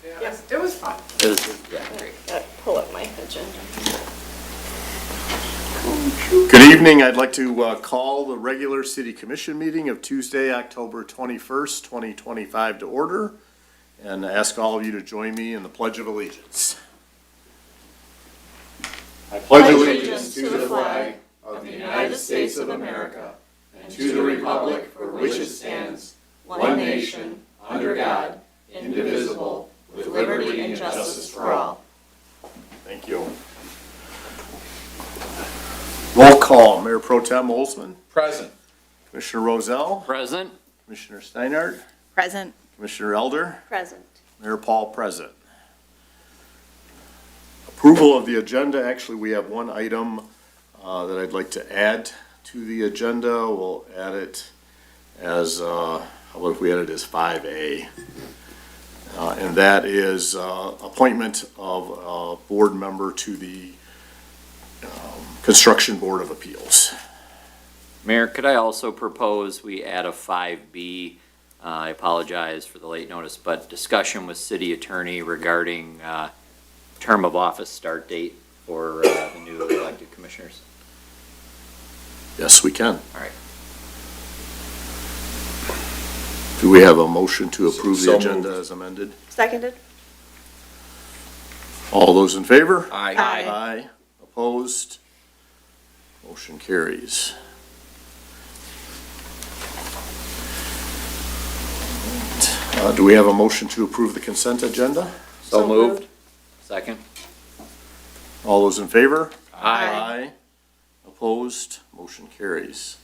Yes, it was fun. It was, yeah, great. Pull up my agenda. Good evening. I'd like to call the regular city commission meeting of Tuesday, October 21st, 2025 to order and ask all of you to join me in the Pledge of Allegiance. I pledge allegiance to the flag of the United States of America and to the republic for which it stands, one nation, under God, indivisible, with liberty and justice for all. Thank you. Roll call. Mayor Pro Tem Olsman. Present. Commissioner Rozelle. Present. Commissioner Steinhardt. Present. Commissioner Elder. Present. Mayor Paul present. Approval of the agenda. Actually, we have one item that I'd like to add to the agenda. We'll add it as, how about if we add it as 5A? And that is appointment of a board member to the Construction Board of Appeals. Mayor, could I also propose we add a 5B? I apologize for the late notice, but discussion with city attorney regarding term of office start date for the new elected commissioners. Yes, we can. All right. Do we have a motion to approve the So agenda moved. as amended? Seconded. All those in favor? Aye. Aye. Opposed? Motion carries. Do we have a motion to approve the consent agenda? So moved. Second. All those in favor? Aye. Opposed? Motion carries.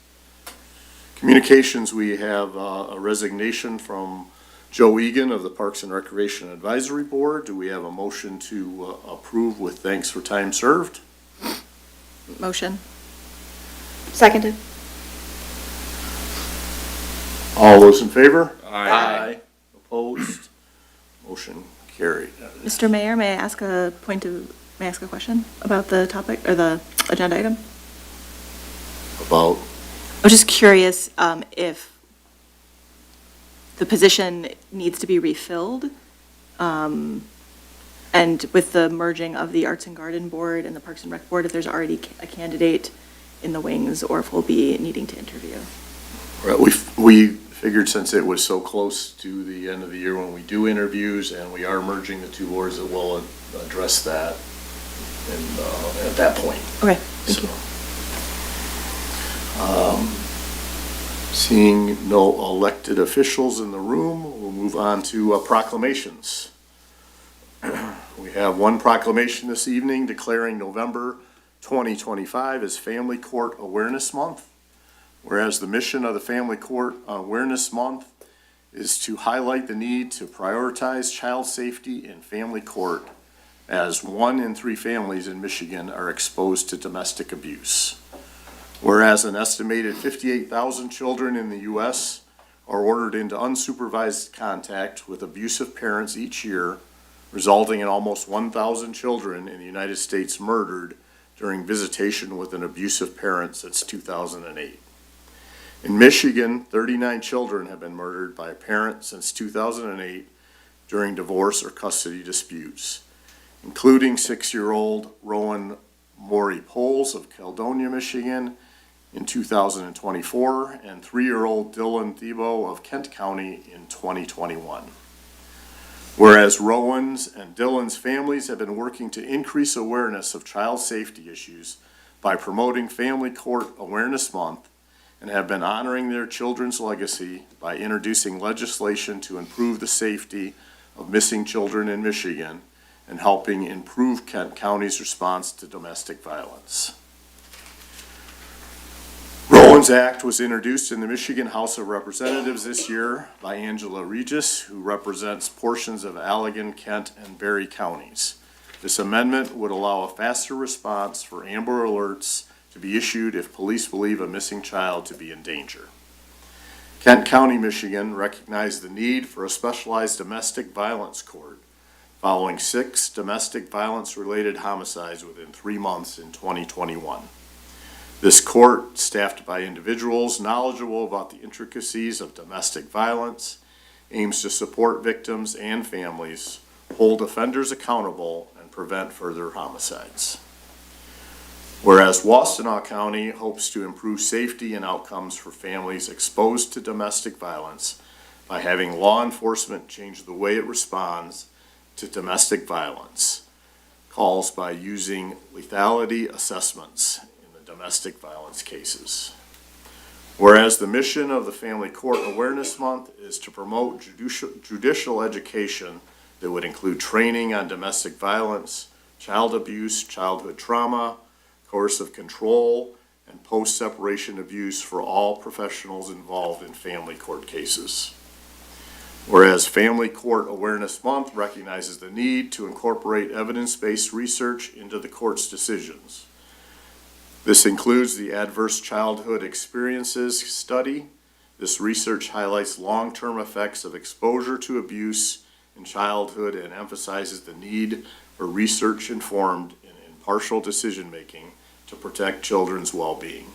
Communications, we have a resignation from Joe Egan of the Parks and Recreation Advisory Board. Do we have a motion to approve with thanks for time served? Motion. Seconded. All those in favor? Aye. Opposed? Motion carried. Mr. Mayor, may I ask a question about the topic or the agenda item? About, I was just curious if the position needs to be refilled, and with the merging of the Arts and Garden Board and the Parks and Rec Board, if there's already a candidate in the wings, or if we'll be needing to interview. we figured since it was so close to the end of the year when we do interviews and we are merging the two boards, that we'll address that at that point. Okay, thank you. Seeing no elected officials in the room, we'll move on to proclamations. We have one proclamation this evening declaring November 2025 as Family Court Awareness Month. Whereas the mission of the Family Court Awareness Month is to highlight the need to prioritize child safety in family court, as 1 in 3 families in Michigan are exposed to domestic abuse. Whereas an estimated 58,000 children in the U.S. are ordered into unsupervised contact with abusive parents each year, resulting in almost 1,000 children in the United States murdered during visitation with an abusive parent since 2008. In Michigan, 39 children have been murdered by a parent since 2008 during divorce or custody disputes, including 6-year-old Rowan Maury Poles of Caledonia, Michigan in 2024, and 3-year-old Dylan Thiebaud of Kent County in 2021. Whereas Rowan's and Dylan's families have been working to increase awareness of child safety issues by promoting Family Court Awareness Month, and have been honoring their children's legacy by introducing legislation to improve the safety of missing children in Michigan and helping improve Kent County's response to domestic violence. Rowan's Act was introduced in the Michigan House of Representatives this year by Angela Regis, who represents portions of Allegan, Kent, and Berry counties. This amendment would allow a faster response for Amber Alerts to be issued if police believe a missing child to be in danger. Kent County, Michigan recognized the need for a specialized domestic violence court following 6 domestic violence-related homicides within 3 months in 2021. This court, staffed by individuals knowledgeable about the intricacies of domestic violence, aims to support victims and families hold offenders accountable, and prevent further homicides. Whereas Washtenaw County hopes to improve safety and outcomes for families exposed to domestic violence by having law enforcement change the way it responds to domestic violence calls by using lethality assessments in the domestic violence cases. Whereas the mission of the Family Court Awareness Month is to promote judicial education that would include training on domestic violence, child abuse, childhood trauma, coercive control, and post-separation abuse for all professionals involved in family court cases. Whereas Family Court Awareness Month recognizes the need to incorporate evidence-based research into the court's decisions. This includes the Adverse Childhood Experiences Study. This research highlights long-term effects of exposure to abuse in childhood and emphasizes the need for research-informed and impartial decision-making to protect children's well-being.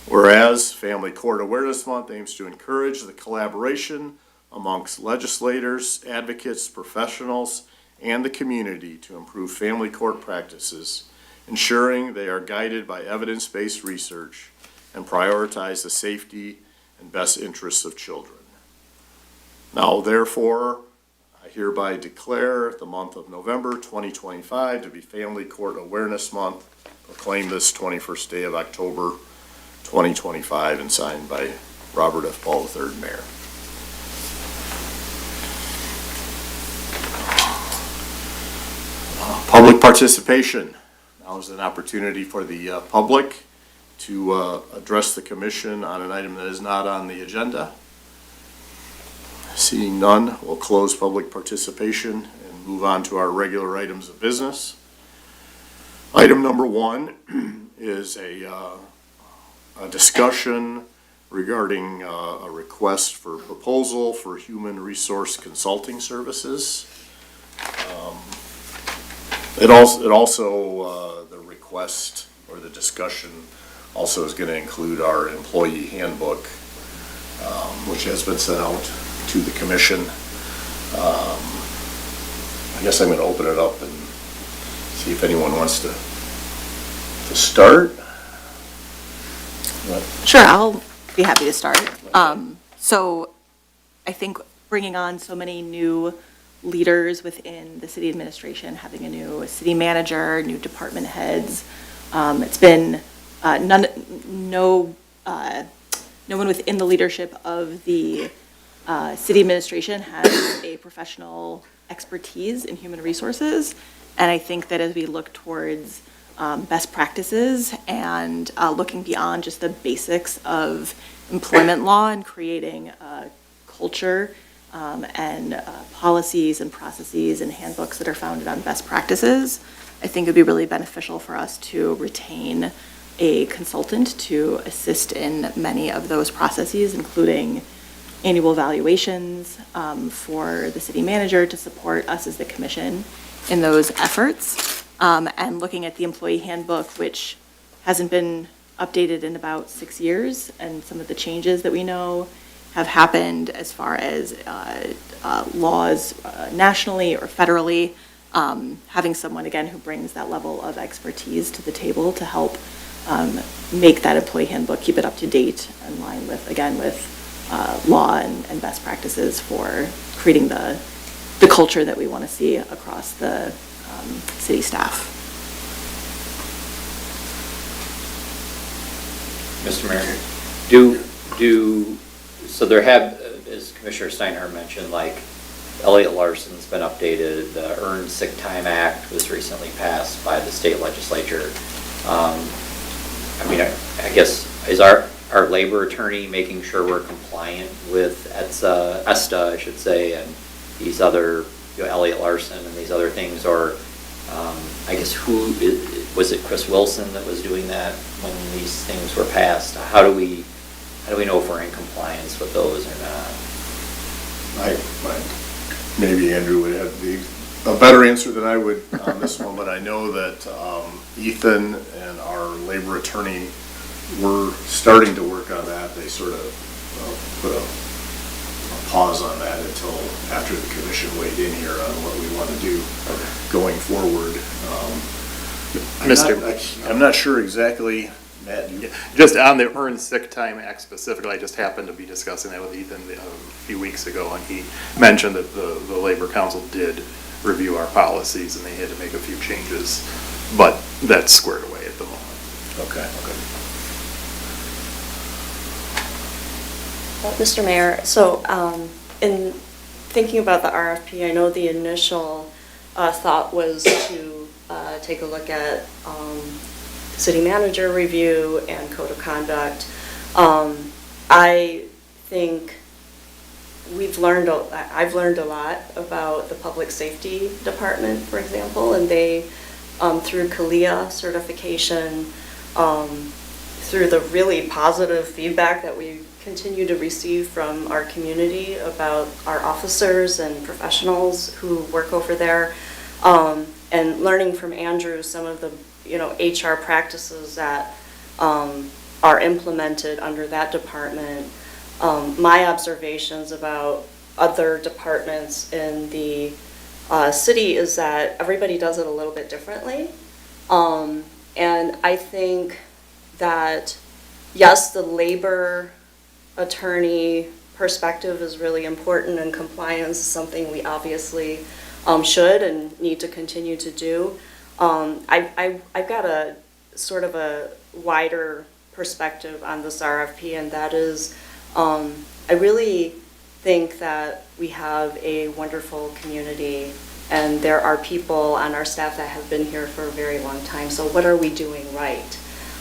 Whereas Family Court Awareness Month aims to encourage the collaboration amongst legislators, advocates, professionals, and the community to improve family court practices, ensuring they are guided by evidence-based research and prioritize the safety and best interests of children. Now, therefore, I hereby declare the month of November 2025 to be Family Court Awareness Month, proclaim this 21st day of October 2025, and signed by Robert F. Ball III, Mayor. Public participation. Now is an opportunity for the public to address the commission on an item that is not on the agenda. Seeing none, we'll close public participation and move on to our regular items of business. Item number 1 is a discussion regarding a request for proposal for human resource consulting services. It also the request or the discussion also is going to include our employee handbook, which has been sent out to the commission. I guess I'm going to open it up and see if anyone wants to start. Sure, I'll be happy to start. So I think bringing on so many new leaders within the city administration, having a new city manager, new department heads, it's been no one within the leadership of the city administration has a professional expertise in human resources. And I think that as we look towards best practices and looking beyond just the basics of employment law and creating a culture and policies and processes and handbooks that are founded on best practices, I think it'd be really beneficial for us to retain a consultant to assist in many of those processes, including annual evaluations for the city manager to support us as the commission in those efforts, and looking at the employee handbook, which hasn't been updated in about 6 years, and some of the changes that we know have happened as far as laws nationally or federally, having someone, again, who brings that level of expertise to the table to help make that employee handbook, keep it up to date, in line with, again, with law and best practices for creating the culture that we want to see across the city staff. Mr. Mayor, so there have, as Commissioner Steinhardt mentioned, like Elliott Larson's been updated, the Earned Sick Time Act was recently passed by the state legislature. I mean, I guess, is our labor attorney making sure we're compliant with ESTA, I should say, and these other, Elliott Larson and these other things, or I guess was it Chris Wilson that was doing that when these things were passed? How do we know if we're in compliance with those or not? Maybe Andrew would have a better answer than I would on this one, but I know that Ethan and our labor attorney were starting to work on that. They sort of put a pause on that until after the commission weighed in here on what we want to do going forward. I'm not sure exactly, Matt, you. Just on the Earned Sick Time Act specifically, I just happened to be discussing that with Ethan a few weeks ago, and he mentioned that the Labor Council did review our policies, and they had to make a few changes, but that's squared away at the moment. Okay. Well, Mr. Mayor, so in thinking about the RFP, I know the initial thought was to take a look at city manager review and code of conduct. I think I've learned a lot about the public safety department, for example, and they, through CALIA certification, through the really positive feedback that we continue to receive from our community about our officers and professionals who work over there, and learning from Andrew some of the HR practices that are implemented under that department. My observations about other departments in the city is that everybody does it a little bit differently. And I think that, yes, the labor attorney perspective is really important, and compliance is something we obviously should and need to continue to do. I've got a sort of a wider perspective on this RFP, and that is, I really think that we have a wonderful community, and there are people on our staff that have been here for a very long time. So what are we doing right?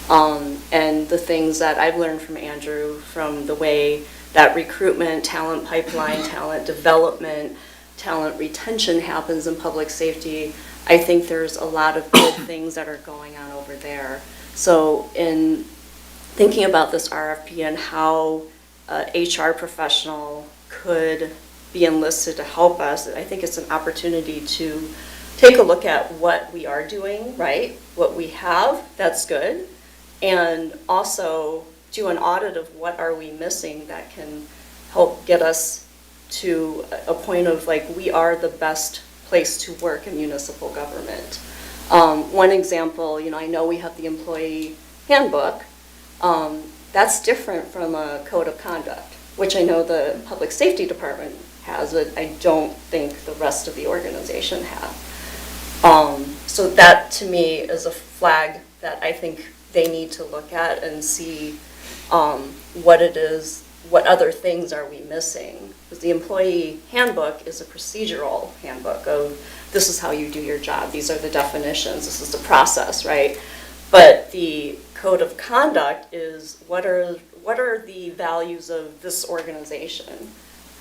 And the things that I've learned from Andrew, from the way that recruitment, talent pipeline, talent development, talent retention happens in public safety, I think there's a lot of good things that are going on over there. So in thinking about this RFP and how an HR professional could be enlisted to help us, I think it's an opportunity to take a look at what we are doing right, what we have that's good, and also do an audit of what are we missing that can help get us to a point of we are the best place to work in municipal government. One example, I know we have the employee handbook. That's different from a code of conduct, which I know the public safety department has, but I don't think the rest of the organization have. So that to me is a flag that I think they need to look at and see what it is, what other things are we missing. Because the employee handbook is a procedural handbook of this is how you do your job, these are the definitions, this is the process, right? But the code of conduct is what are the values of this organization?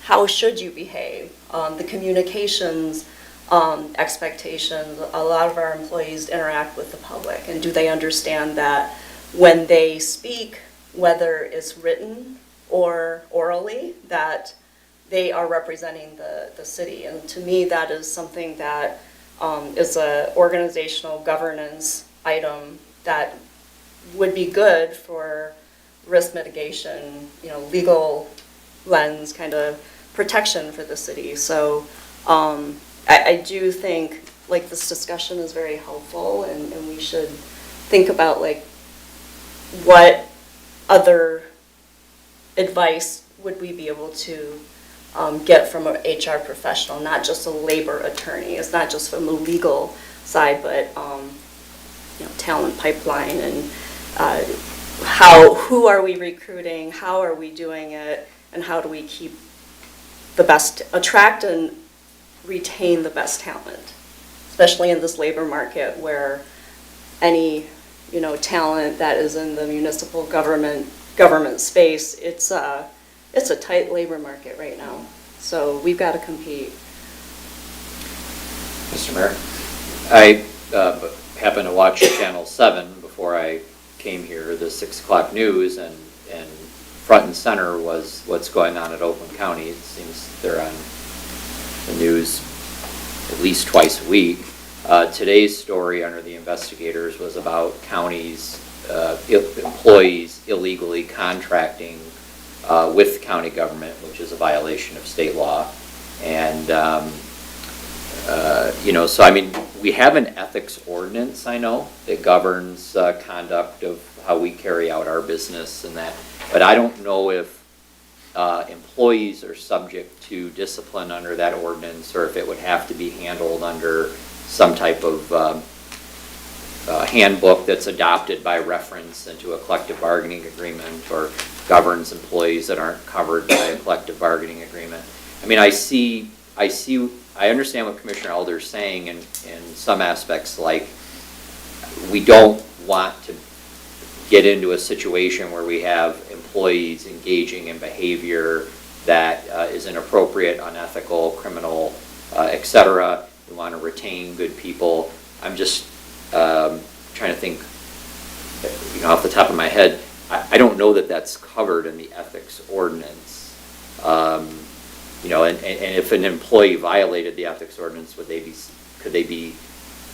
How should you behave? The communications expectations. A lot of our employees interact with the public, and do they understand that when they speak, whether it's written or orally, that they are representing the city? And to me, that is something that is an organizational governance item that would be good for risk mitigation, legal lens kind of protection for the city. So I do think this discussion is very helpful, and we should think about what other advice would we be able to get from an HR professional, not just a labor attorney. It's not just from the legal side, but talent pipeline and who are we recruiting, how are we doing it, and how do we keep the best, attract and retain the best talent, especially in this labor market where any talent that is in the municipal government space, it's a tight labor market right now. So we've got to compete. Mr. Mayor, I happened to watch Channel 7 before I came here, the 6 o'clock news, and front and center was what's going on at Oakland County. It seems they're on the news at least twice a week. Today's story under the investigators was about counties, employees illegally contracting with county government, which is a violation of state law. And, so I mean, we have an ethics ordinance, I know, that governs conduct of how we carry out our business and that. But I don't know if employees are subject to discipline under that ordinance, or if it would have to be handled under some type of handbook that's adopted by reference into a collective bargaining agreement, or governs employees that aren't covered by a collective bargaining agreement. I mean, I understand what Commissioner Elder's saying in some aspects, like, we don't want to get into a situation where we have employees engaging in behavior that is inappropriate, unethical, criminal, et cetera. We want to retain good people. I'm just trying to think, off the top of my head, I don't know that that's covered in the ethics ordinance. And if an employee violated the ethics ordinance, could they be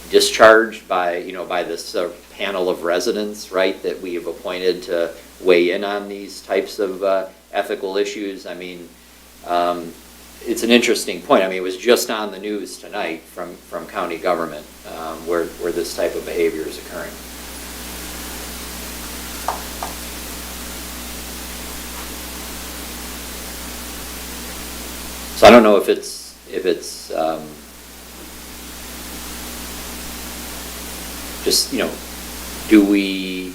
discharged by this panel of residents, right, that we have appointed to weigh in on these types of ethical issues? I mean, it's an interesting point. I mean, it was just on the news tonight from county government where this type of behavior is occurring. So I don't know if it's just, do we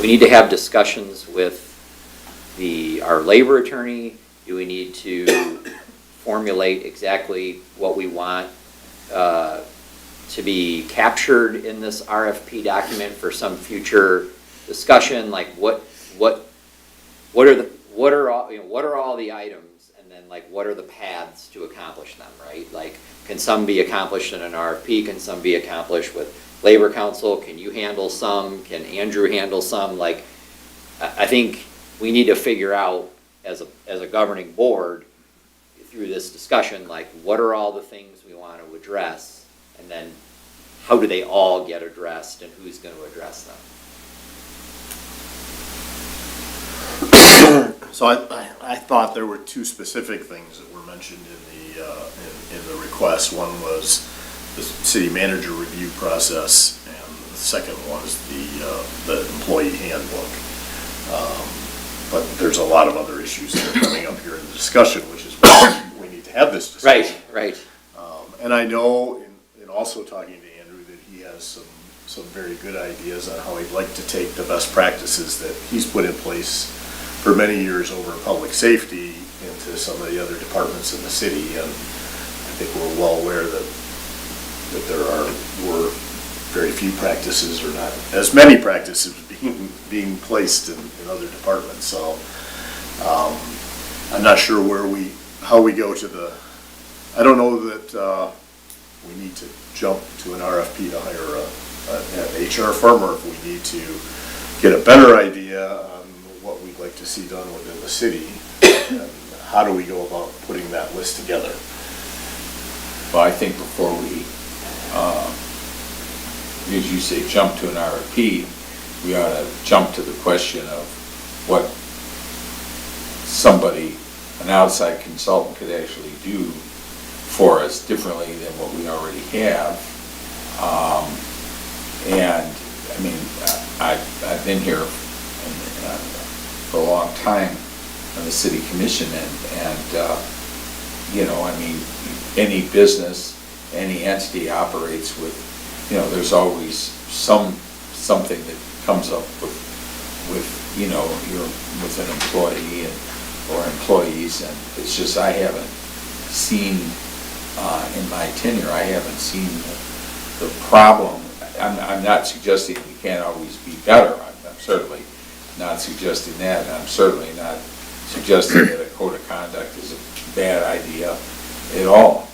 need to have discussions with our labor attorney? Do we need to formulate exactly what we want to be captured in this RFP document for some future discussion? Like, what are all the items, and then, like, what are the paths to accomplish them, right? Like, can some be accomplished in an RFP? Can some be accomplished with Labor Council? Can you handle some? Can Andrew handle some? Like, I think we need to figure out as a governing board through this discussion, like, what are all the things we want to address, and then how do they all get addressed, and who's going to address them? So I thought there were two specific things that were mentioned in the request. One was the city manager review process, and the second was the employee handbook. But there's a lot of other issues that are coming up here in the discussion, which is why we need to have this discussion. Right. And I know, in also talking to Andrew, that he has some very good ideas on how he'd like to take the best practices that he's put in place for many years over public safety into some of the other departments in the city. And I think we're well aware that were very few practices, or not as many practices being placed in other departments. So I'm not sure how we go to I don't know that we need to jump to an RFP to hire an HR firm, or if we need to get a better idea on what we'd like to see done within the city, and how do we go about putting that list together? Well, I think before we, as you say, jump to an RFP, we ought to jump to the question of what an outside consultant could actually do for us differently than what we already have. And I mean, I've been here for a long time on the city commission, and I mean, any business, any entity operates with, there's always something that comes up with an employee or employees, and it's just, I haven't seen in my tenure, I haven't seen the problem. I'm not suggesting we can't always be better. I'm certainly not suggesting that. I'm certainly not suggesting that a code of conduct is a bad idea at all.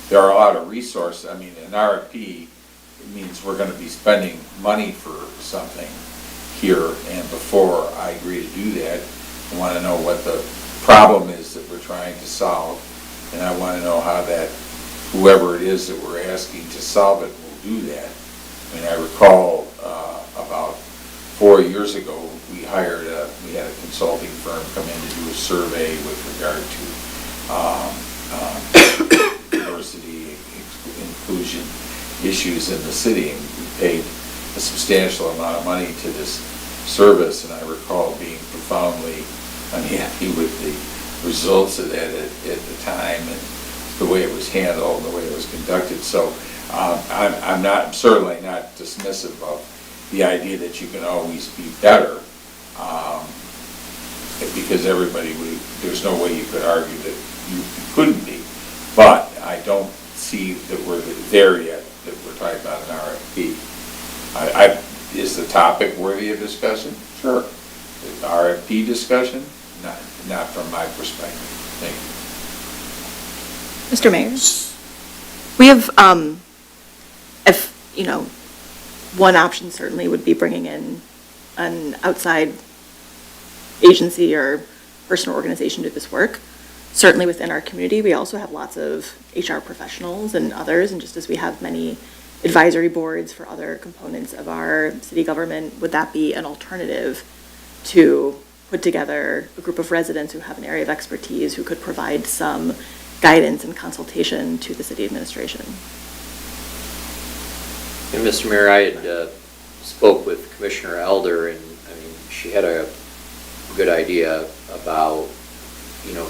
There are a lot of resources. I mean, an RFP, it means we're going to be spending money for something here, and before I agree to do that, I want to know what the problem is that we're trying to solve, and I want to know how whoever it is that we're asking to solve it will do that. I mean, I recall about 4 years ago, we had a consulting firm come in to do a survey with regard to diversity, inclusion issues in the city, and we paid a substantial amount of money to this service, and I recall being profoundly unhappy with the results of that at the time, and the way it was handled, and the way it was conducted. So I'm certainly not dismissive of the idea that you can always be better, because there's no way you could argue that you couldn't be. But I don't see that we're there yet, that we're talking about an RFP. Is the topic worthy of discussion? Sure. The RFP discussion? Not from my perspective. Thank you. Mr. Mayor? We have, one option certainly would be bringing in an outside agency or person or organization to do this work. Certainly within our community, we also have lots of HR professionals and others, and just as we have many advisory boards for other components of our city government, would that be an alternative to put together a group of residents who have an area of expertise who could provide some guidance and consultation to the city administration? And Mr. Mayor, I had spoke with Commissioner Elder, and I mean, she had a good idea about,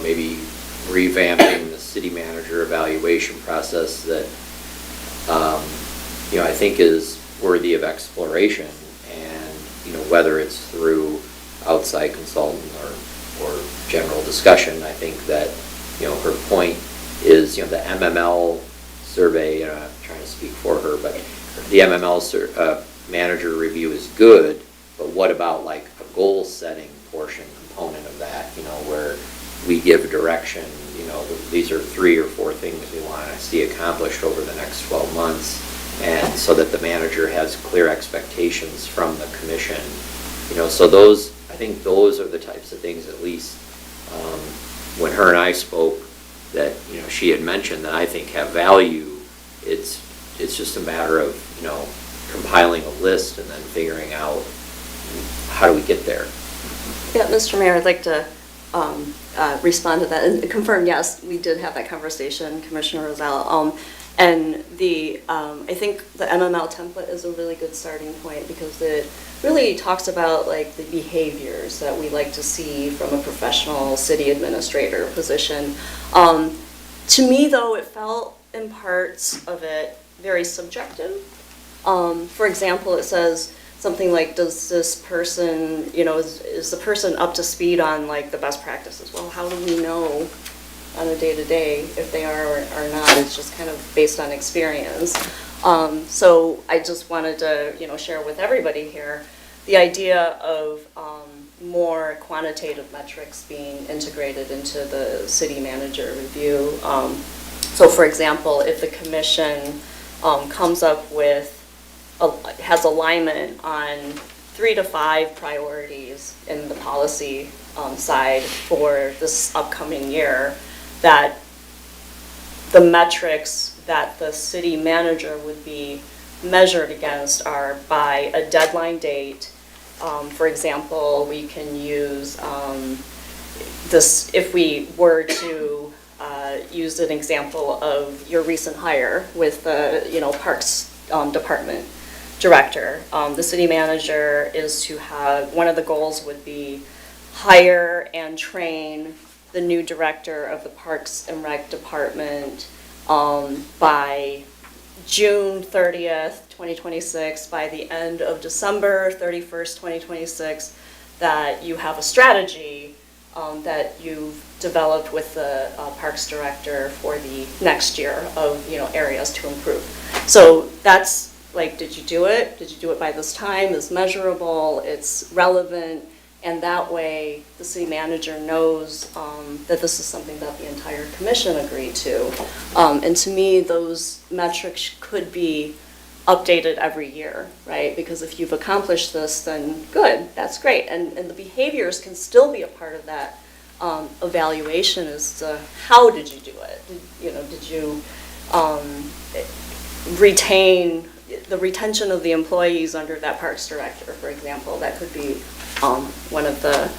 maybe revamping the city manager evaluation process that, I think is worthy of exploration, and, whether it's through outside consultant or general discussion. I think that, her point is, the MML survey, I'm trying to speak for her, but the MML manager review is good, but what about like a goal setting portion component of that, where we give direction, these are 3 or 4 things we want to see accomplished over the next 12 months, and so that the manager has clear expectations from the commission, so I think those are the types of things, at least when her and I spoke, that she had mentioned that I think have value. It's just a matter of compiling a list and then figuring out how do we get there. Yeah, Mr. Mayor, I'd like to respond to that and confirm, yes, we did have that conversation, Commissioner Rosell. And I think the MML template is a really good starting point because it really talks about like the behaviors that we like to see from a professional city administrator position. To me, though, it felt in parts of it very subjective. For example, it says something like, does this person, is the person up to speed on like the best practices? Well, how do we know on a day-to-day if they are or not? It's just kind of based on experience. So I just wanted to, share with everybody here the idea of more quantitative metrics being integrated into the city manager review. So for example, if the commission comes up with, has alignment on 3 to 5 priorities in the policy side for this upcoming year, that the metrics that the city manager would be measured against are by a deadline date. For example, we can use this, if we were to use an example of your recent hire with the Parks Department Director. The city manager is to have, one of the goals would be hire and train the new director of the Parks and Rec Department by June 30th, 2026, by the end of December 31st, 2026, that you have a strategy that you've developed with the Parks Director for the next year of, areas to improve. So that's like, did you do it? Did you do it by this time? It's measurable, it's relevant, and that way the city manager knows that this is something that the entire commission agreed to. And to me, those metrics could be updated every year, right? Because if you've accomplished this, then good, that's great. And the behaviors can still be a part of that evaluation as to how did you do it? Did you retain the retention of the employees under that parks director, for example, that could be one of the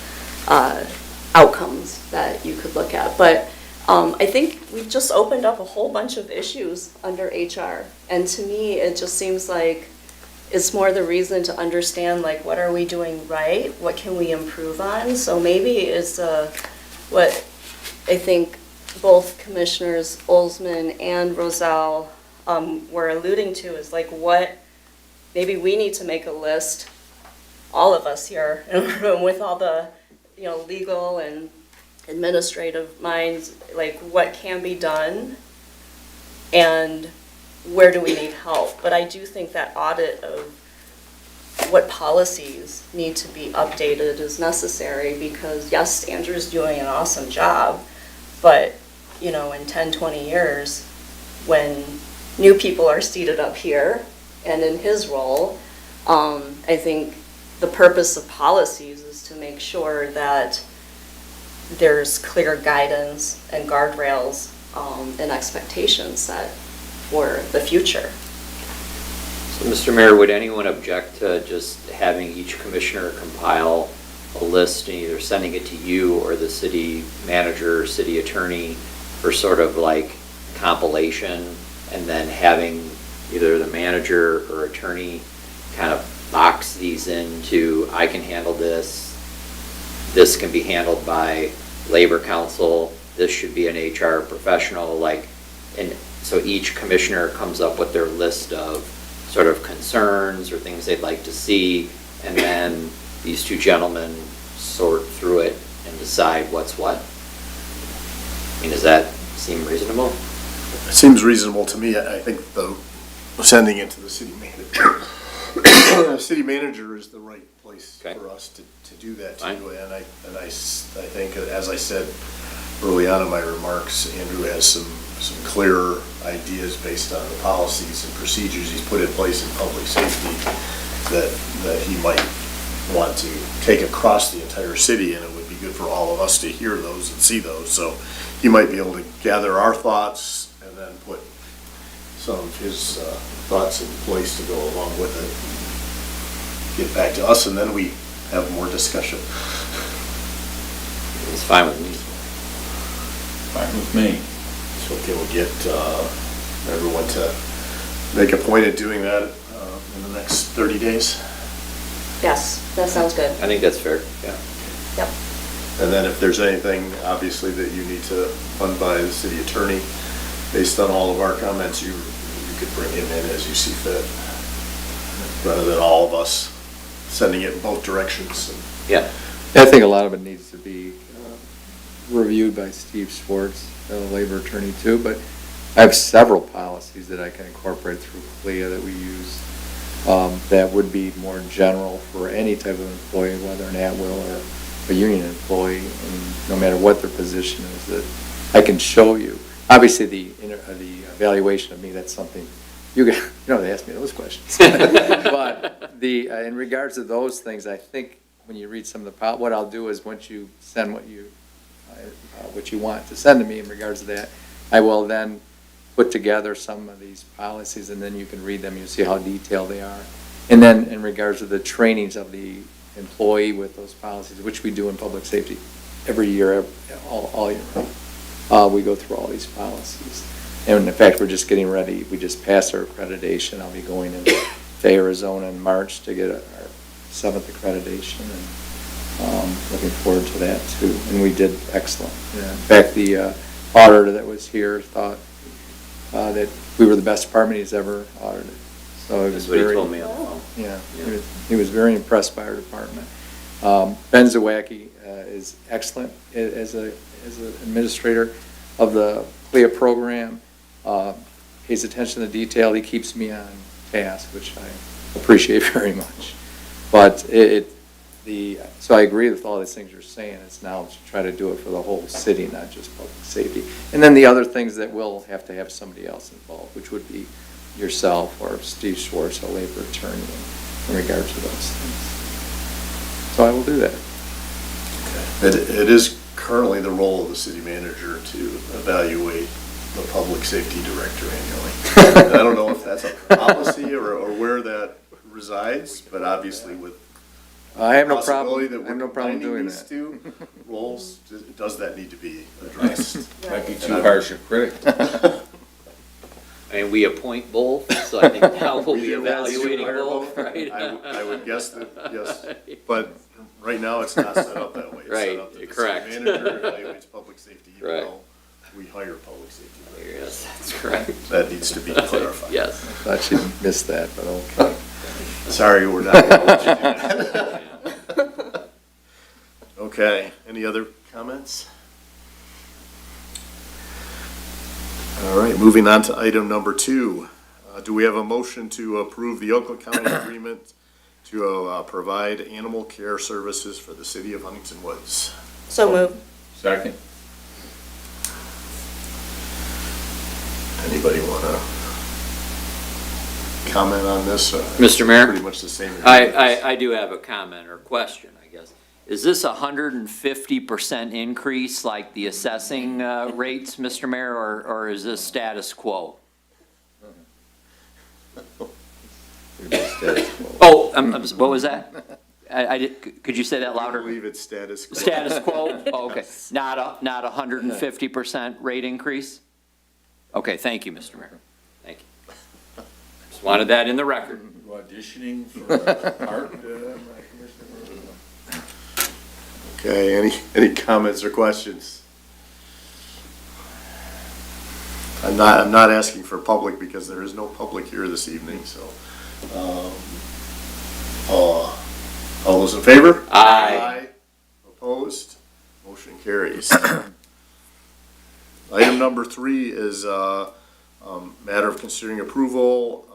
outcomes that you could look at. But I think we've just opened up a whole bunch of issues under HR. And to me, it just seems like it's more the reason to understand, like, what are we doing right? What can we improve on? So maybe it's what I think both Commissioners Olsman and Roselle were alluding to is like what, maybe we need to make a list, all of us here in the room with all the, legal and administrative minds, like what can be done and where do we need help. But I do think that audit of what policies need to be updated is necessary because yes, Andrew's doing an awesome job, but in 10, 20 years, when new people are seated up here and in his role, I think the purpose of policies is to make sure that there's clear guidance and guardrails and expectations set for the future. So, Mr. Mayor, would anyone object to just having each commissioner compile a list and either sending it to you or the city manager or city attorney for sort of like compilation, and then having either the manager or attorney kind of box these into, I can handle this, this can be handled by labor council, this should be an HR professional, like, and so each commissioner comes up with their list of sort of concerns or things they'd like to see, and then these two gentlemen sort through it and decide what's what? I mean, does that seem reasonable? It seems reasonable to me. I think sending it to the city manager, the city manager is the right place Okay. for us to do that too. Fine. And I think, as I said early on in my remarks, Andrew has some clear ideas based on the policies and procedures he's put in place in public safety that he might want to take across the entire city, and it would be good for all of us to hear those and see those. So he might be able to gather our thoughts and then put some of his thoughts in place to go along with it. Get back to us, and then we have more discussion. It's fine with me. Fine with me. So okay, we'll get everyone to make a point of doing that in the next 30 days. Yes, that sounds good. I think that's fair, yeah. Yep. And then if there's anything, obviously, that you need to run by the city attorney, based on all of our comments, you could bring him in as you see fit, rather than all of us sending it in both directions. Yeah, I think a lot of it needs to be reviewed by Steve Schwartz, the labor attorney too, but I have several policies that I can incorporate through CLIA that we use that would be more general for any type of employee, whether an at-will or a union employee, and no matter what their position is, that I can show you. Obviously, the evaluation of me, that's something you don't ask me those questions. But in regards to those things, I think when you read some of the, what I'll do is once you send what you want to send to me in regards to that, I will then put together some of these policies, and then you can read them, you see how detailed they are. And then in regards to the trainings of the employee with those policies, which we do in public safety every year, all year, we go through all these policies. And in fact, we're just getting ready, we just passed our accreditation. I'll be going into Arizona in March to get our 7th accreditation, and looking forward to that too. And we did excellent. Yeah. In fact, the auditor that was here thought that we were the best department he's ever audited. So it was that's what he very, told me on the phone. yeah, Yeah. he was very impressed by our department. Ben Zawacki is excellent as an administrator of the CLIA program. Pays attention to detail. He keeps me on task, which I appreciate very much. But so I agree with all these things you're saying. It's now to try to do it for the whole city, not just public safety. And then the other things that will have to have somebody else involved, which would be yourself or Steve Schwartz, a labor attorney, in regards to those things. So I will do that. It is currently the role of the city manager to evaluate the public safety director annually. And I don't know if that's a policy or where that resides, but obviously with I have no possibility problem, that I we're have no problem combining doing these that. two roles, does that need to be addressed? Might be too harsh a critic. I mean, we appoint both, so I think now we'll We be do, that's evaluating true. both, right? I would guess that, yes, but right now it's not set up that way. It's set Right, up that the city correct. manager evaluates public safety, even Right. though we hire public safety. Yes, that's correct. That needs to be clarified. Yes. Thought you'd missed that, but okay. Sorry, we're not gonna let you do that. Okay, any other comments? All right, moving on to item number 2. Do we have a motion to approve the Oakland County agreement to provide animal care services for the city of Huntington Woods? So moved. Second? Anybody want to comment on this? Mr. Mayor? Pretty much the same. I do have a comment or question, I guess. Is this 150% increase like the assessing rates, Mr. Mayor, or is this status quo? Oh, what was that? Could you say that I louder? believe it's status quo. Status quo? Oh, okay. Not 150% rate increase? Okay, thank you, Mr. Mayor. Thank you. Just wanted that in the record. Auditioning for art, Okay, any comments or questions? I'm not asking for public because there is no public here this evening, so. All those in favor? Aye. Opposed? Motion carries. Item number 3 is matter of considering approval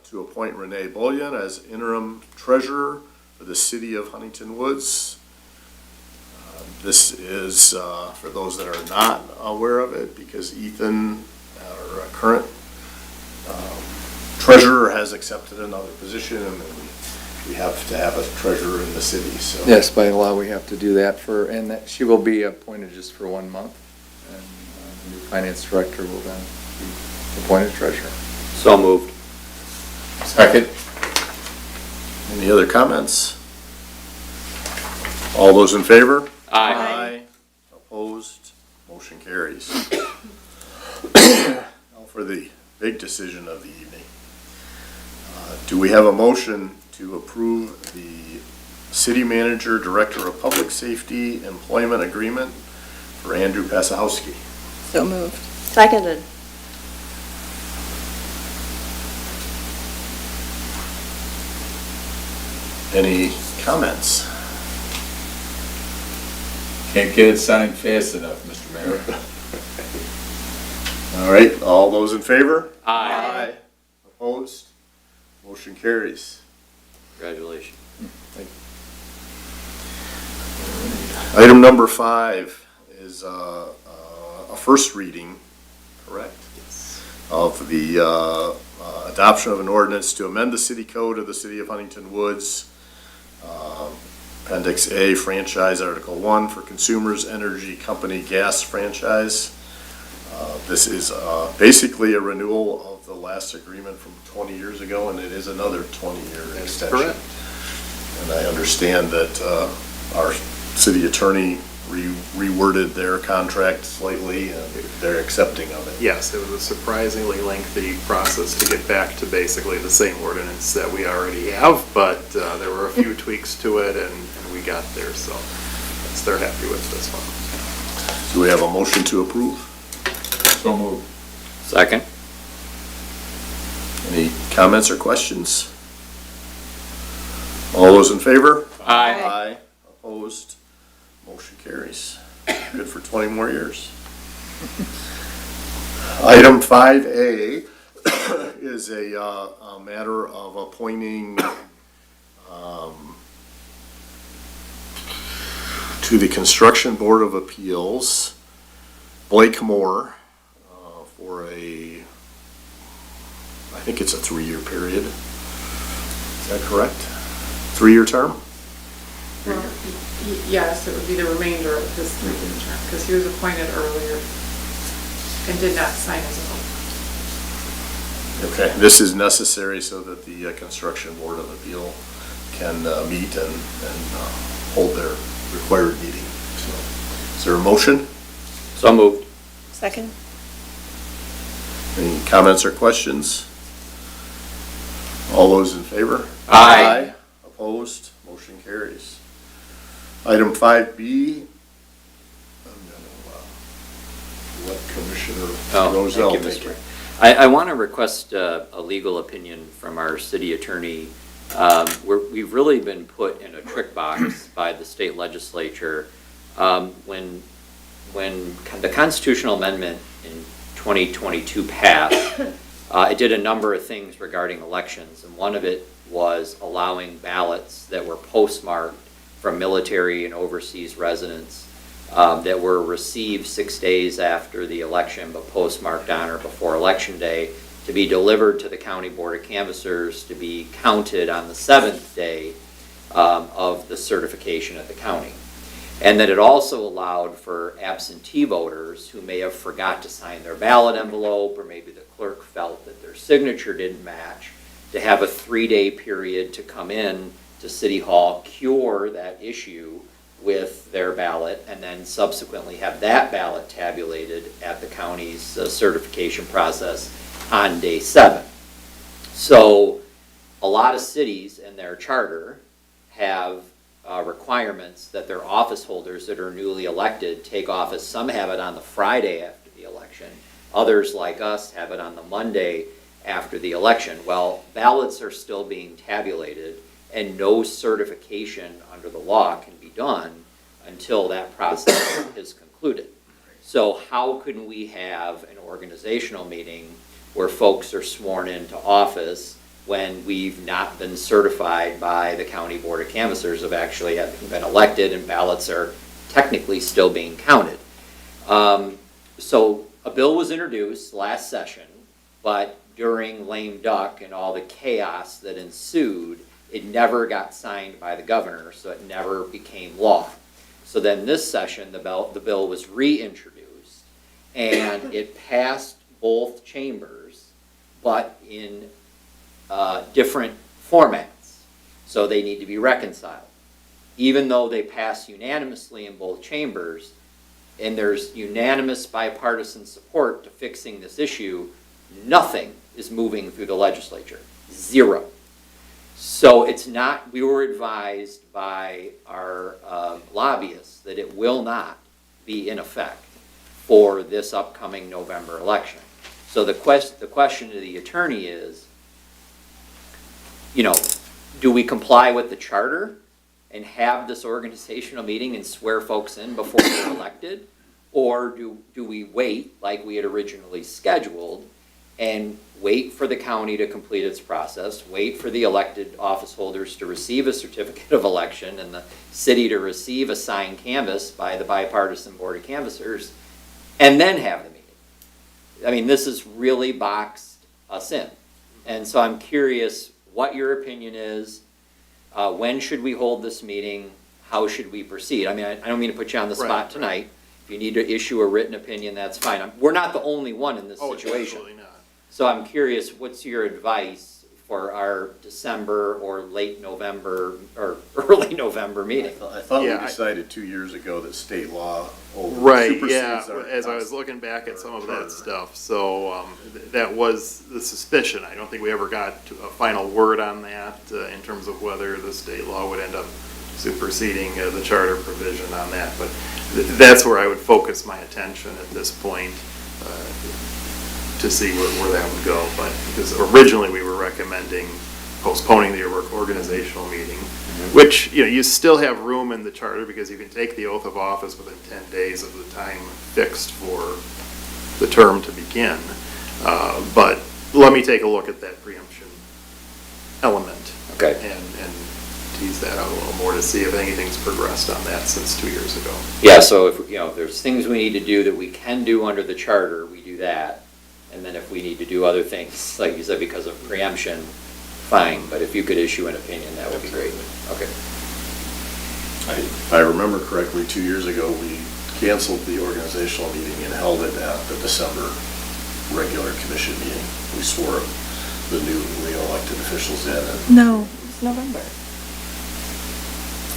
to appoint Renee Bullion as interim treasurer for the city of Huntington Woods. This is, for those that are not aware of it, because Ethan, our current treasurer, has accepted another position, and we have to have a treasurer in the city, so. Yes, by law, we have to do that and that she will be appointed just for 1 month. And the new finance director will then be appointed treasurer. So moved. second? Any other comments? All those in favor? Aye. Opposed? Motion carries. Now for the big decision of the evening. Do we have a motion to approve the city manager, director of public safety employment agreement for Andrew Pasahowski? So moved. Seconded. Any comments? Can't get it signed fast enough, Mr. Mayor. All right, all those in favor? Aye. Opposed? Motion carries. Congratulations. Item number 5 is a first reading, correct? Of the adoption of an ordinance to amend the city code of the city of Huntington Woods, Appendix A, Franchise Article 1 for Consumers Energy Company Gas Franchise. This is basically a renewal of the last agreement from 20 years ago, and it is another 20-year extension. correct. And I understand that our city attorney reworded their contract slightly, and they're accepting of it. Yes, it was a surprisingly lengthy process to get back to basically the same ordinance that we already have, but there were a few tweaks to it, and we got there, so they're happy with this one. Do we have a motion to approve? So moved. Second? Any comments or questions? All those in favor? Aye. Aye. Opposed? Motion carries. Good for 20 more years. Item 5A is a matter of appointing to the Construction Board of Appeals, Blake Moore, for I think it's a 3-year period. Is that correct? 3-year term? Well, yes, it would be the remainder of his 3-year term, because he was appointed earlier. and did not sign his oath. Okay, this is necessary so that the Construction Board of Appeal can meet and hold their required meeting. So, is there a motion? So moved. Second? Any comments or questions? All those in favor? Aye. Opposed? Motion carries. Item 5B, I'm gonna let Commissioner Oh, Roselle thank you, take Mr. it. I want to request a legal opinion from our city attorney. We've really been put in a trick box by the state legislature. When the constitutional amendment in 2022 passed, it did a number of things regarding elections, and one of it was allowing ballots that were postmarked from military and overseas residents that were received 6 days after the election but postmarked on or before Election Day to be delivered to the County Board of Canvassers to be counted on the 7th day of the certification at the county. And that it also allowed for absentee voters who may have forgot to sign their ballot envelope, or maybe the clerk felt that their signature didn't match, to have a 3-day period to come in to City Hall, cure that issue with their ballot, and then subsequently have that ballot tabulated at the county's certification process on day 7. So a lot of cities in their charter have requirements that their office holders that are newly elected take office. Some have it on the Friday after the election. Others, like us, have it on the Monday after the election. Well, ballots are still being tabulated, and no certification under the law can be done until that process is concluded. So how can we have an organizational meeting where folks are sworn into office when we've not been certified by the County Board of Canvassers of actually having been elected, and ballots are technically still being counted? So a bill was introduced last session, but during lame duck and all the chaos that ensued, it never got signed by the governor, so it never became law. So then this session, the bill was reintroduced, and it passed both chambers, but in different formats. So they need to be reconciled. Even though they pass unanimously in both chambers, and there's unanimous bipartisan support to fixing this issue, nothing is moving through the legislature. Zero. So it's not, we were advised by our lobbyists that it will not be in effect for this upcoming November election. So the question to the attorney is, you know, do we comply with the charter and have this organizational meeting and swear folks in before they're elected? Or do we wait like we had originally scheduled and wait for the county to complete its process, wait for the elected office holders to receive a certificate of election and the city to receive a signed canvass by the bipartisan Board of Canvassers, and then have the meeting? I mean, this has really boxed us in. And so I'm curious what your opinion is. When should we hold this meeting? How should we proceed? I mean, I don't mean to put you on the spot Right. tonight. If you need to issue a written opinion, that's fine. We're not the only one in this Oh, situation. absolutely not. So I'm curious, what's your advice for our December or late November or early November meeting? I thought we Yeah, I- decided 2 years ago that state law Right, supersedes yeah, our as I was looking back at some of charter. that stuff, so, that was the suspicion. I don't think we ever got to a final word on that, in terms of whether the state law would end up superseding, the charter provision on that, but that's where I would focus my attention at this point, to see where that would go, but, because originally we were recommending postponing the organizational meeting, which, you know, you still have room in the charter because you can take the oath of office within 10 days of the time fixed for the term to begin. But let me take a look at that preemption element Okay. and tease that out a little more to see if anything's progressed on that since 2 years ago. Yeah, so if, you know, if there's things we need to do that we can do under the charter, we do that. And then if we need to do other things, like you said, because of preemption, fine. But if you could issue an opinion, that would be great. Okay. If I remember correctly, 2 years ago, we canceled the organizational meeting and held it at the December regular commission meeting. We swore the newly elected officials in. And, No, it's November.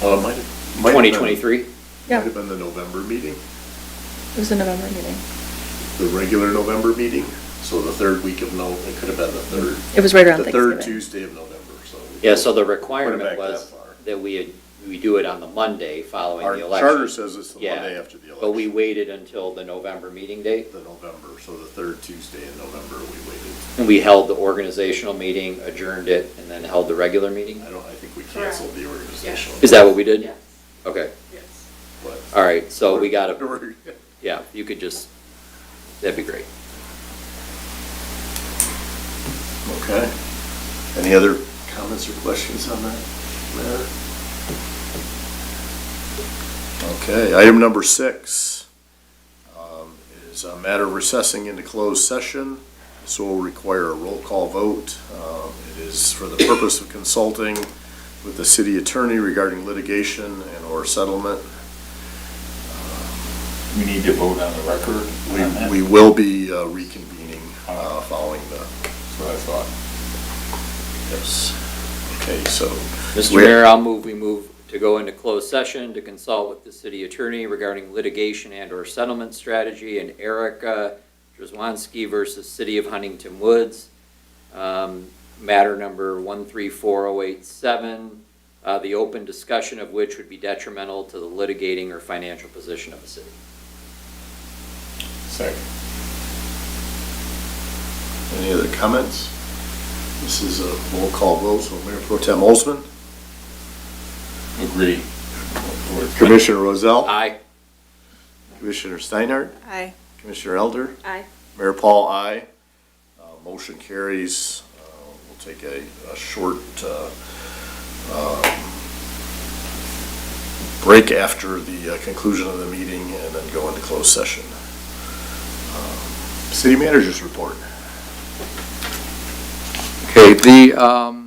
it might have been. 2023? Might have been the November meeting, It was a November meeting. the regular November meeting. So the third week of it could have been the third. It was right around The third Thanksgiving. Tuesday of November, so. Yeah, so the Put it requirement back was that far. that we do it on the Monday following Our the election. charter says it's the Yeah, Monday after the election. But we waited until the November meeting date, The November, so the third Tuesday in November, we waited. and we held the organizational meeting, adjourned it, and then held the regular meeting? I think we canceled the organizational. Is that what we did? Yes. Okay, But- all right, so we got to, yeah, you could just, that'd be great. Okay. Any other comments or questions on that matter? Okay, item number 6 is a matter recessing into closed session. This will require a roll call vote. It is for the purpose of consulting with the city attorney regarding litigation and/or settlement. We need to vote on the record on that? We will be reconvening following the, That's what I thought. yes. Okay, so. Mr. we- Mayor, I'll move to go into closed session to consult with the city attorney regarding litigation and/or settlement strategy and Erica Drzwanski versus City of Huntington Woods. Matter number 134087, the open discussion of which would be detrimental to the litigating or financial position of the city. Second. Any other comments? This is a roll call vote, so Mayor Pro Tem Olsman, Agree. Commissioner Rozell, Aye. Commissioner Steinhardt, Aye. Commissioner Elder, Aye. Mayor Paul, aye. Motion carries. We'll take a short break after the conclusion of the meeting and then go into closed session. City Manager's report. Okay, the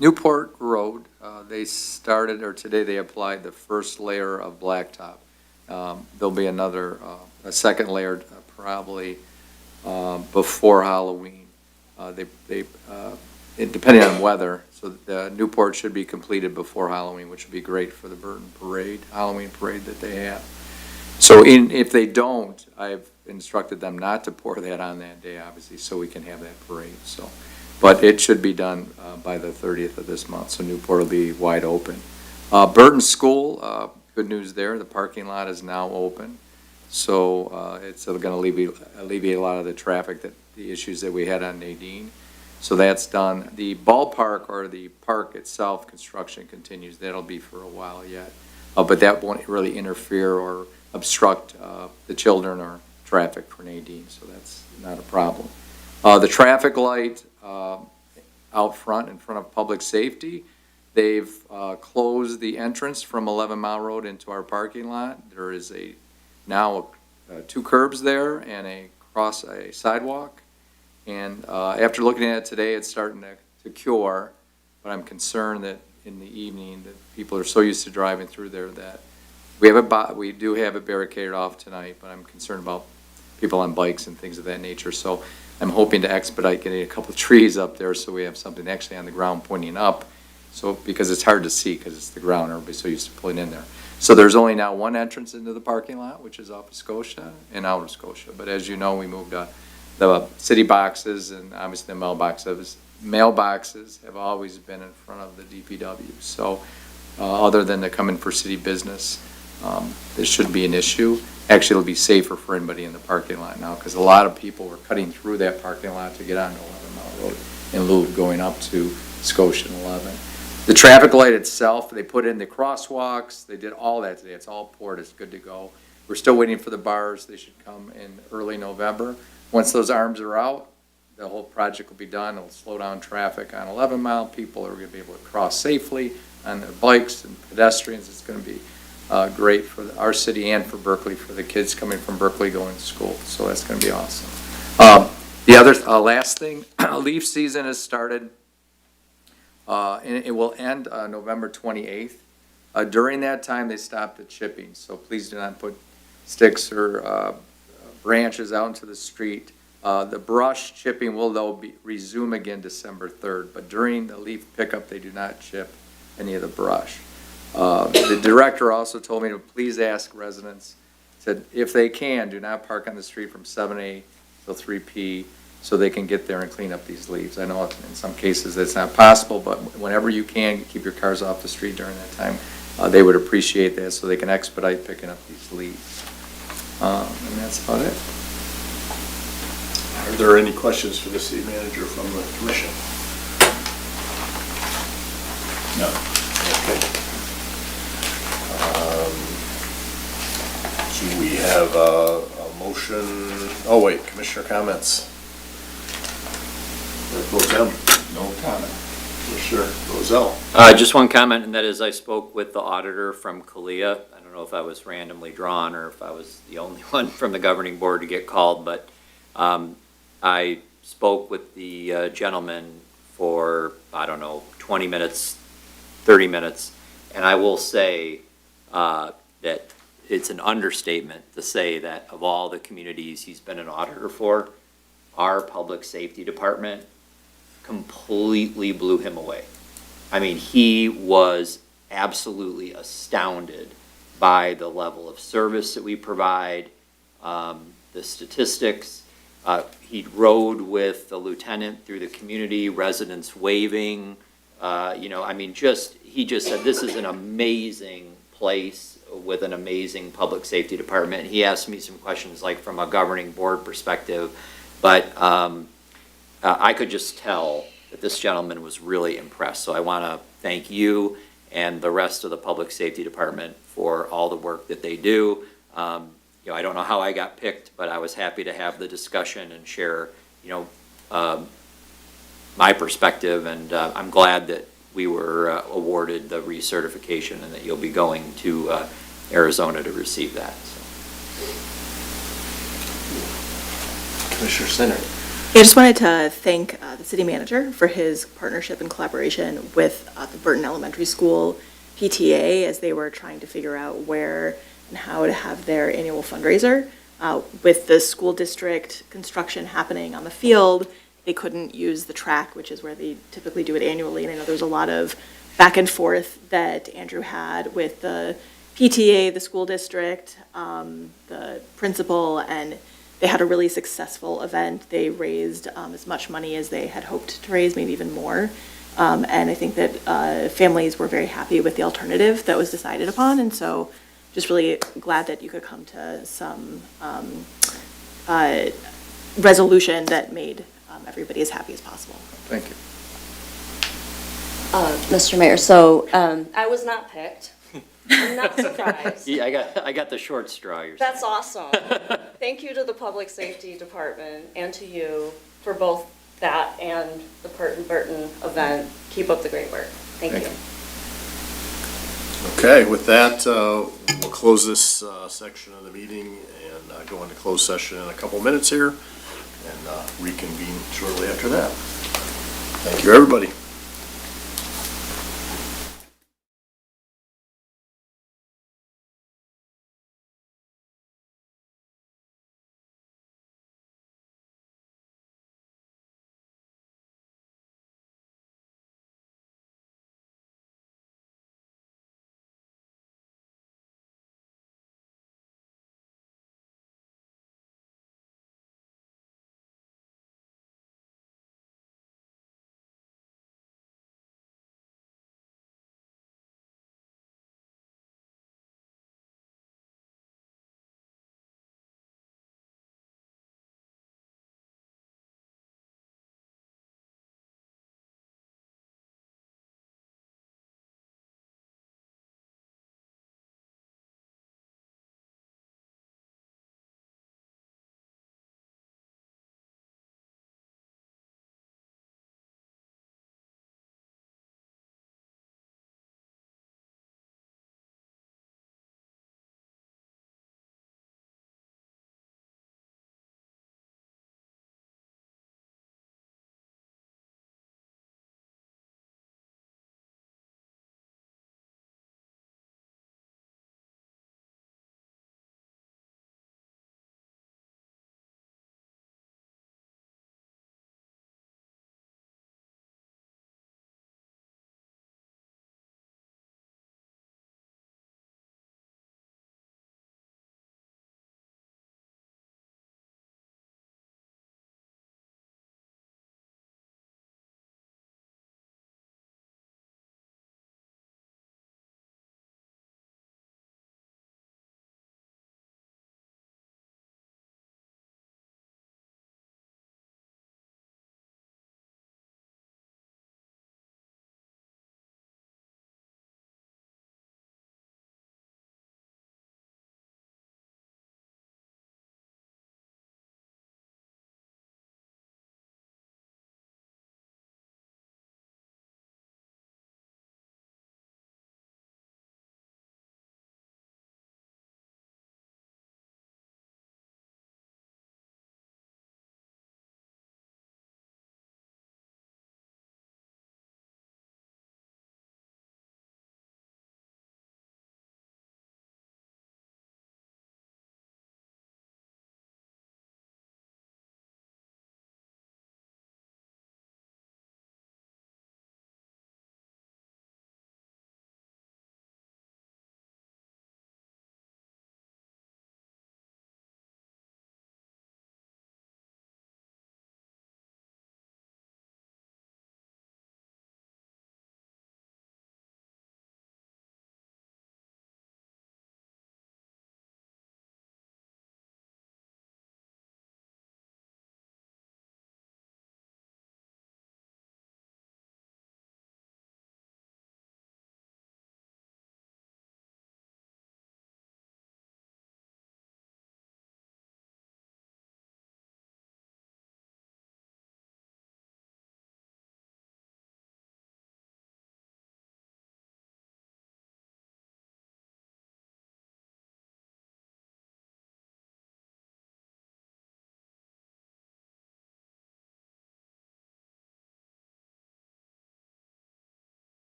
Newport Road, they started, or today they applied the first layer of blacktop. There'll be another, a second layer probably before Halloween. Depending on weather, so the Newport should be completed before Halloween, which would be great for the Burton Parade, Halloween parade that they have. So if they don't, I've instructed them not to pour that on that day, obviously, so we can have that parade, so. But it should be done by the 30th of this month, so Newport will be wide open. Burton School, good news there, the parking lot is now open. So it's going to alleviate a lot of the traffic, the issues that we had on Nadine. So that's done. The ballpark or the park itself, construction continues. That'll be for a while yet. But that won't really interfere or obstruct the children or traffic for Nadine, so that's not a problem. The traffic light out front, in front of public safety, they've closed the entrance from 11 Mile Road into our parking lot. There is now 2 curbs there and a sidewalk. And after looking at it today, it's starting to cure, but I'm concerned that in the evening that people are so used to driving through there that we do have it barricaded off tonight, but I'm concerned about people on bikes and things of that nature. So I'm hoping to expedite getting a couple of trees up there so we have something actually on the ground pointing up. So, because it's hard to see because it's the ground, everybody's so used to pulling in there. So there's only now one entrance into the parking lot, which is off of Scotia and out of Scotia. But as you know, we moved the city boxes and obviously the mailboxes have always been in front of the DPW. So other than to come in for city business, this shouldn't be an issue. Actually, it'll be safer for anybody in the parking lot now because a lot of people were cutting through that parking lot to get onto 11 Mile Road in lieu of going up to Scotia and 11. The traffic light itself, they put in the crosswalks, they did all that today. It's all poured, it's good to go. We're still waiting for the bars. They should come in early November. Once those arms are out, the whole project will be done. It'll slow down traffic on 11 Mile. People are going to be able to cross safely on their bikes and pedestrians. It's going to be great for our city and for Berkeley, for the kids coming from Berkeley going to school. So that's going to be awesome. The other last thing, leaf season has started. And it will end November 28th. During that time, they stopped the chipping, so please do not put sticks or branches out into the street. The brush chipping will though resume again December 3rd, but during the leaf pickup, they do not chip any of the brush. The director also told me to please ask residents, said if they can, do not park on the street from 7 till 3 so they can get there and clean up these leaves. I know in some cases it's not possible, but whenever you can, keep your cars off the street during that time. They would appreciate that so they can expedite picking up these leaves. And that's about it. Are there any questions for the city manager from the commission? No. Okay. Do we have a motion? Oh, wait, commissioner comments. Pro Tem, No comment. Commissioner Rozell. Just one comment, and that is I spoke with the auditor from Kalia. I don't know if I was randomly drawn or if I was the only one from the governing board to get called, but I spoke with the gentleman for, I don't know, 20 minutes, 30 minutes, and I will say that it's an understatement to say that of all the communities he's been an auditor for, our public safety department completely blew him away. I mean, he was absolutely astounded by the level of service that we provide, the statistics. He rode with the lieutenant through the community, residents waving, I mean, he just said, this is an amazing place with an amazing public safety department. He asked me some questions like from a governing board perspective, but I could just tell that this gentleman was really impressed. So I want to thank you and the rest of the public safety department for all the work that they do. I don't know how I got picked, but I was happy to have the discussion and share, my perspective, and I'm glad that we were awarded the recertification and that you'll be going to Arizona to receive that. So. Commissioner Sinner. I just wanted to thank the city manager for his partnership and collaboration with the Burton Elementary School PTA as they were trying to figure out where and how to have their annual fundraiser. With the school district construction happening on the field, they couldn't use the track, which is where they typically do it annually. And I know there's a lot of back and forth that Andrew had with the PTA, the school district, the principal, and they had a really successful event. They raised as much money as they had hoped to raise, maybe even more. And I think that families were very happy with the alternative that was decided upon. And so just really glad that you could come to some resolution that made everybody as happy as possible. Thank you. Mr. Mayor, so I was not picked. I'm not surprised. Yeah, I got the short straw. You're That's saying. awesome. Thank you to the Public Safety Department and to you for both that and the Burton event. Keep up the great work. Thank you. Okay, with that, we'll close this section of the meeting and go into closed session in a couple minutes here and reconvene shortly after that. Thank you, everybody.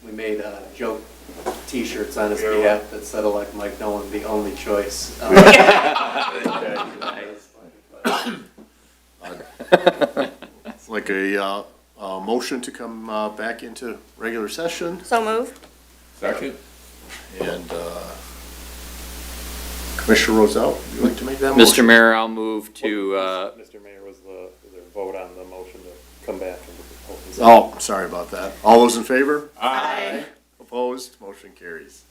we made joke T-shirts on his behalf that said elect Mike Nolan the only choice. Like a motion to come back into regular session, So moved? Second? and Commissioner Rozell, would you like to make that motion? Mr. Mayor, I'll move to, Mr. Mayor, was there a vote on the motion to come back into open session? Oh, sorry about that. All those in favor? Aye. Opposed? Motion carries.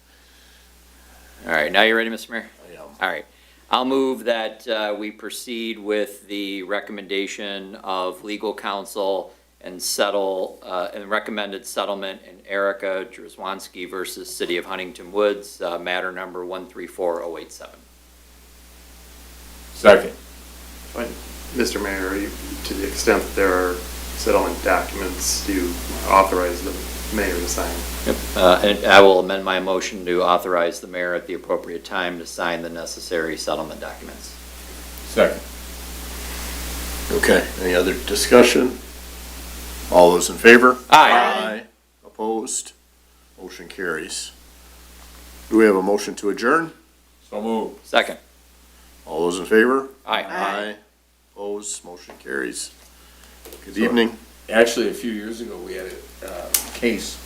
all right, now you ready, Mr. Mayor? I am. All right. I'll move that we proceed with the recommendation of legal counsel and settle, and recommended settlement in Erica Drzwanski versus City of Huntington Woods, matter number 134087. Second. But, Mr. Mayor, to the extent that there are settlement documents, do you authorize the mayor to sign? Yep, and I will amend my motion to authorize the mayor at the appropriate time to sign the necessary settlement documents. Second. Okay, any other discussion? All those in favor? Aye. Opposed? Motion carries. Do we have a motion to adjourn? So move. Second. All those in favor? Aye. Opposed? Motion carries. Good evening. Actually, a few years ago, we had a case